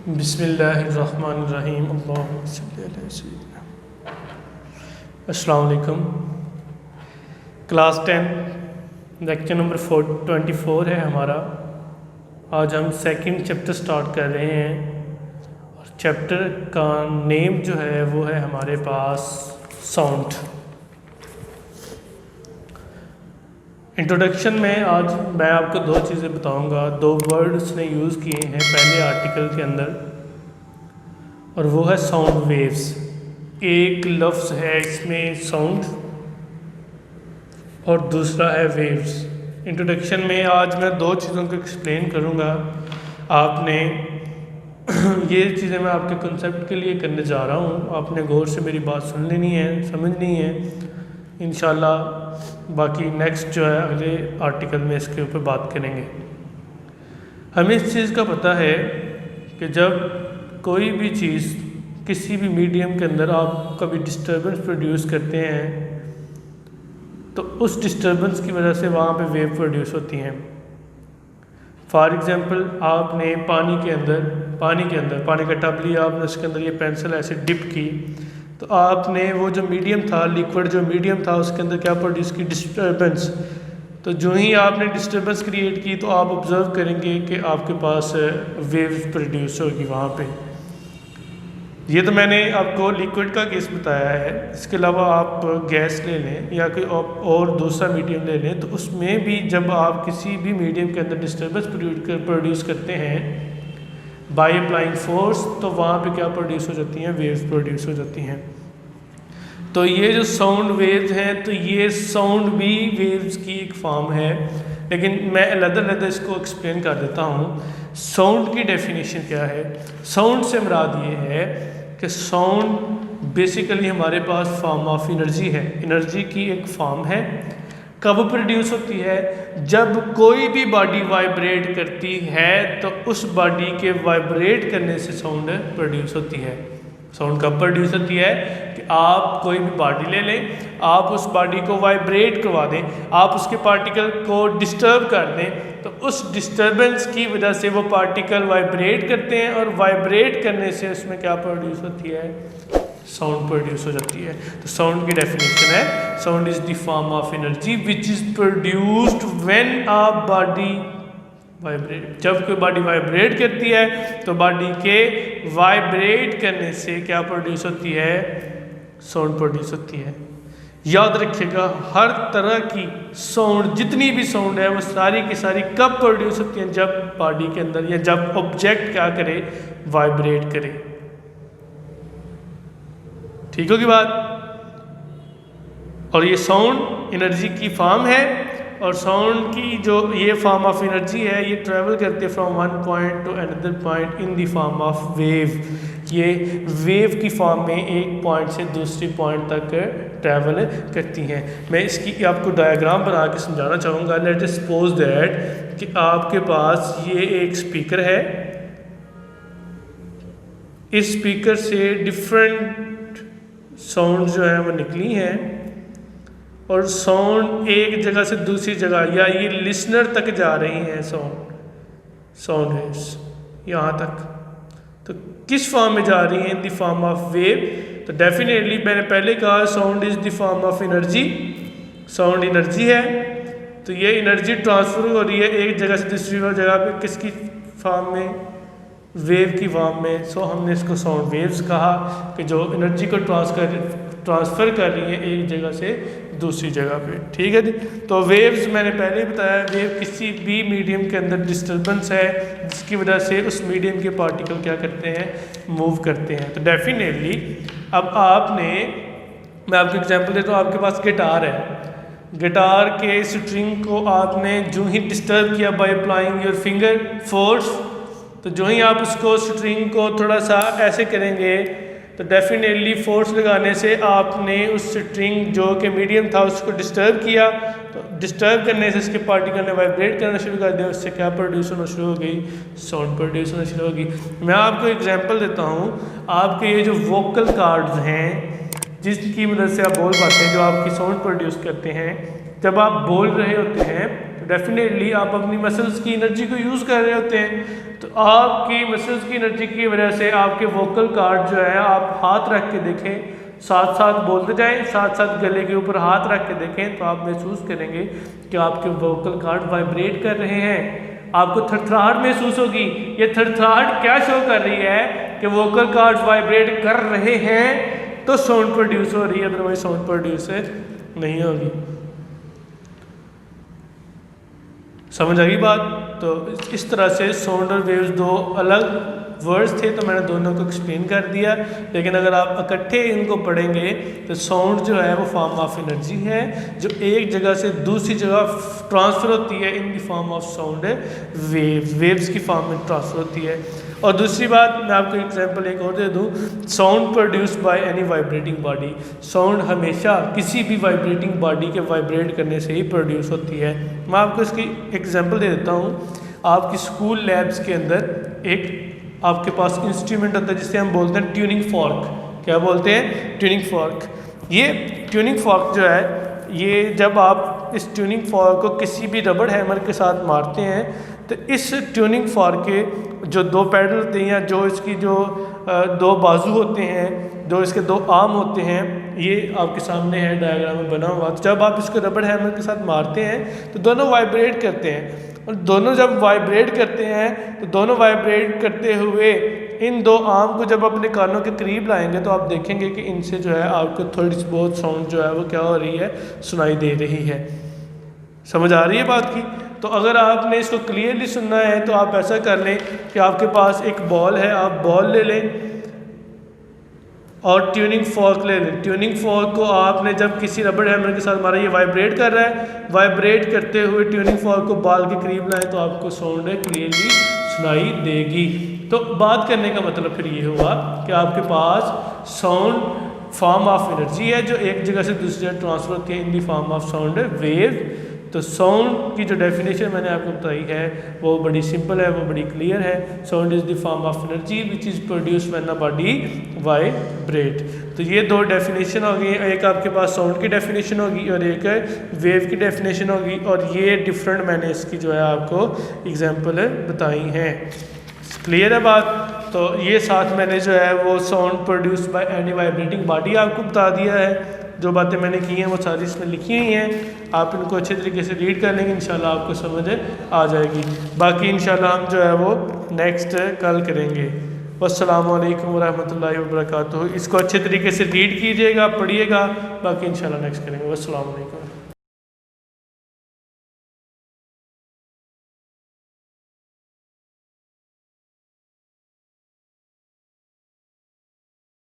बिस्मिल्लाहिर्रहमानिर्रहीम अल्लाहुम्मा सल्लि अला सय्यिदिना। अस्सलाम वालेकुम। क्लास 10 लेक्चर नंबर 24 है हमारा। आज हम सेकंड चैप्टर स्टार्ट कर रहे हैं और चैप्टर का नेम जो है वो है हमारे पास साउंड। इंट्रोडक्शन में आज मैं आपको दो चीज़ें बताऊंगा। दो वर्ड उसने यूज़ किए हैं पहले आर्टिकल के अंदर, और वो है साउंड वेव्स। एक लफ्ज़ है इसमें साउंड और दूसरा है वेव्स। इंट्रोडक्शन में आज मैं दो चीज़ों को एक्सप्लेन करूंगा। आपने ये चीज़ें मैं आपके कंसेप्ट के लिए करने जा रहा हूँ। आपने गौर से मेरी बात सुन लेनी है, समझनी है। इंशाल्लाह बाकी नेक्स्ट जो है अगले आर्टिकल में इसके ऊपर बात करेंगे। हमें इस चीज़ का पता है कि जब कोई भी चीज़ किसी भी मीडियम के अंदर आप कभी डिस्टर्बेंस प्रोड्यूस करते हैं तो उस डिस्टर्बेंस की वजह से वहाँ पे वेव प्रोड्यूस होती हैं। फॉर एग्ज़ाम्पल आपने पानी का टब लिया, आपने उसके अंदर ये पेंसिल ऐसे डिप की तो आपने वो जो मीडियम था, लिक्विड जो मीडियम था, उसके अंदर क्या प्रोड्यूस की? डिस्टर्बेंस। तो जो ही आपने डिस्टर्बेंस क्रिएट की तो आप ऑब्ज़र्व करेंगे कि आपके पास वेव्स प्रोड्यूस होगी वहाँ पे। ये तो मैंने आपको लिक्विड का केस बताया है। इसके अलावा आप गैस ले लें या कोई और दूसरा मीडियम ले लें तो उसमें भी जब आप किसी भी मीडियम के अंदर डिस्टर्बेंस प्रोड्यूस करते हैं बाय अप्लाइंग फोर्स, तो वहाँ पे क्या प्रोड्यूस हो जाती हैं? वेव्स प्रोड्यूस हो जाती हैं। तो ये जो साउंड वेव्स हैं, तो ये साउंड भी वेव्स की एक फॉर्म है, लेकिन मैं अलग इसको एक्सप्लेन कर देता हूँ। साउंड की डेफिनेशन क्या है? साउंड से मुराद ये है कि साउंड बेसिकली हमारे पास फॉर्म ऑफ एनर्जी है, एनर्जी की एक फॉर्म है। कब प्रोड्यूस होती है? जब कोई भी बॉडी वाइब्रेट करती है तो उस बॉडी के वाइब्रेट करने से साउंड प्रोड्यूस होती है। साउंड कब प्रोड्यूस होती है? कि आप कोई भी बॉडी ले लें, आप उस बॉडी को वाइब्रेट करवा दें, आप उसके पार्टिकल को डिस्टर्ब कर दें तो उस डिस्टर्बेंस की वजह से वो पार्टिकल वाइब्रेट करते हैं और वाइब्रेट करने से उसमें क्या प्रोड्यूस होती है? साउंड प्रोड्यूस हो जाती है। तो साउंड की डेफिनेशन है, sound is the form of energy which is produced when a body vibrate. जब कोई बॉडी वाइब्रेट करती है तो बॉडी के वाइब्रेट करने से क्या प्रोड्यूस होती है? साउंड प्रोड्यूस होती है। याद रखिएगा, हर तरह की साउंड, जितनी भी साउंड है वो सारी की सारी कब प्रोड्यूस होती है? जब बॉडी के अंदर या जब ऑब्जेक्ट क्या करे? वाइब्रेट करे। ठीक होगी बात? और ये साउंड एनर्जी की फॉर्म है, और साउंड की जो ये फॉर्म ऑफ एनर्जी है ये ट्रैवल करती है from one point two another point in the form of wave. ये वेव की फॉर्म में एक पॉइंट से दूसरी पॉइंट तक ट्रैवल करती हैं। मैं इसकी आपको डायग्राम बना के समझाना चाहूँगा। लेट अस सपोज दैट कि आपके पास ये एक स्पीकर है। इस स्पीकर से डिफरेंट साउंड जो है वो निकली हैं और साउंड एक जगह से दूसरी जगह या ये लिसनर तक जा रही हैं। साउंड वेव्स यहाँ तक तो किस फॉर्म में जा रही हैं? In the form of wave. तो डेफिनेटली मैंने पहले कहा sound is the form of energy. Sound energy है, तो ये एनर्जी ट्रांसफर हो रही है एक जगह से दूसरी जगह पे। किसकी फॉर्म में? वेव की फॉर्म में। सो हमने इसको साउंड वेव्स कहा कि जो एनर्जी को ट्रांसफ़र कर रही है एक जगह से दूसरी जगह पे। ठीक है जी। तो वेव्स मैंने पहले ही बताया, वेव किसी भी मीडियम के अंदर डिस्टर्बेंस है जिसकी वजह से उस मीडियम के पार्टिकल क्या करते हैं? मूव करते हैं। तो डेफिनेटली अब मैं आपको एग्जांपल देता हूँ। आपके पास गिटार है, गिटार के स्ट्रिंग को आपने जो ही डिस्टर्ब किया by applying your finger force, तो जो ही आप उसको स्ट्रिंग को थोड़ा सा ऐसे करेंगे तो डेफिनेटली फोर्स लगाने से आपने उस स्ट्रिंग जो कि मीडियम था उसको डिस्टर्ब किया। तो डिस्टर्ब करने से इसके पार्टिकल ने वाइब्रेट करना शुरू कर दिया, उससे क्या प्रोड्यूस होना शुरू हो गई? साउंड प्रोड्यूस होना शुरू होगी। मैं आपको एग्जांपल देता हूँ। आपके ये जो वोकल कार्ड्स हैं जिसकी मदद से आप बोल पाते हैं, जो आपकी साउंड प्रोड्यूस करते हैं, जब आप बोल रहे होते हैं तो डेफिनेटली आप अपनी मसल्स की एनर्जी को यूज़ कर रहे होते हैं, तो आपकी मसल्स की एनर्जी की वजह से आपके वोकल कार्ड जो है, आप हाथ रख के देखें, साथ साथ बोलते जाएं, साथ साथ गले के ऊपर हाथ रख के देखें, तो आप महसूस करेंगे कि आपके वोकल कार्ड वाइब्रेट कर रहे हैं। आपको थरथराहट महसूस होगी। ये थरथराहट क्या शो कर रही है कि वोकल कार्ड वाइब्रेट कर रहे हैं, तो साउंड प्रोड्यूस हो रही है, अदरवाइज साउंड प्रोड्यूस नहीं होगी। समझ आ गई बात? तो इस तरह से साउंड और वेव्स दो अलग वर्ड्स थे, तो मैंने दोनों को एक्सप्लेन कर दिया। लेकिन अगर आप इकट्ठे इनको पढ़ेंगे तो साउंड जो है वो फॉर्म ऑफ एनर्जी है, जो एक जगह से दूसरी जगह ट्रांसफ़र होती है in the form of sound waves की फॉर्म में ट्रांसफ़र होती है। और दूसरी बात, मैं आपको एग्जांपल एक और दे दूं, sound produced by any vibrating body. Sound हमेशा किसी भी वाइब्रेटिंग बॉडी के वाइब्रेट करने से ही प्रोड्यूस होती है। मैं आपको इसकी एग्जांपल दे देता हूं। आपकी स्कूल लैब्स के अंदर एक आपके पास इंस्ट्रूमेंट होता है जिसे हम बोलते हैं ट्यूनिंग फॉर्क। क्या बोलते हैं? Tuning fork. ये ट्यूनिंग फॉर्क जो है, ये जब आप इस ट्यूनिंग फॉर्क को किसी भी रबड़ हैमर के साथ मारते हैं, तो इस ट्यूनिंग फॉर्क के जो दो पैडल होते हैं, या जो इसकी जो दो बाजू होते हैं, जो इसके दो आर्म होते हैं, ये आपके सामने है डायग्राम में बना हुआ। तो जब आप इसको रबड़ हैमर के साथ मारते हैं तो दोनों वाइब्रेट करते हैं, और दोनों जब वाइब्रेट करते हैं तो दोनों वाइब्रेट करते हुए इन दो आर्म को जब अपने कानों के करीब लाएंगे तो आप देखेंगे कि इनसे जो है आपको थोड़ी बहुत साउंड जो है वो क्या हो रही है, सुनाई दे रही है। समझ आ रही है बात की? तो अगर आपने इसको क्लियरली सुनना है तो आप ऐसा कर लें कि आपके पास एक बॉल है, आप बॉल ले लें और ट्यूनिंग फॉर्क ले लें। ट्यूनिंग फॉर्क को आपने जब किसी रबड़ हैमर के साथ मारा, ये वाइब्रेट कर रहा है, वाइब्रेट करते हुए ट्यूनिंग फॉर्क को बॉल के करीब लाएं तो आपको साउंड क्लियरली सुनाई देगी। तो बात करने का मतलब फिर ये हुआ कि आपके पास साउंड फॉर्म ऑफ एनर्जी है जो एक जगह से दूसरी जगह ट्रांसफर होती है in the form of sound wave. तो साउंड की जो डेफिनेशन मैंने आपको बताई है वो बड़ी सिंपल है, वो बड़ी क्लियर है। Sound is the form of energy which is produce when a body vibrate. तो ये दो डेफिनेशन होगी, एक आपके पास साउंड की डेफिनेशन होगी और एक वेव की डेफिनेशन होगी, और ये डिफरेंट मैंने इसकी जो है आपको एग्जांपल बताई हैं। क्लियर है बात? तो ये साथ मैंने जो है वो sound produce by any vibrating body आपको बता दिया है। जो बातें मैंने की हैं वो सारी इसमें लिखी हुई हैं, आप इनको अच्छे तरीके से रीड कर लेंगे, इंशाल्लाह आपको समझ आ जाएगी। बाकी इंशाल्लाह हम जो है वो नेक्स्ट कल करेंगे। वस्सलामु अलैकुम वरहमतुल्लाहि वबरकातुहू। इसको अच्छे तरीके से रीड कीजिएगा, पढ़िएगा, बाकी इंशाल्लाह नेक्स्ट करेंगे। वस्सलामु अलैकुम।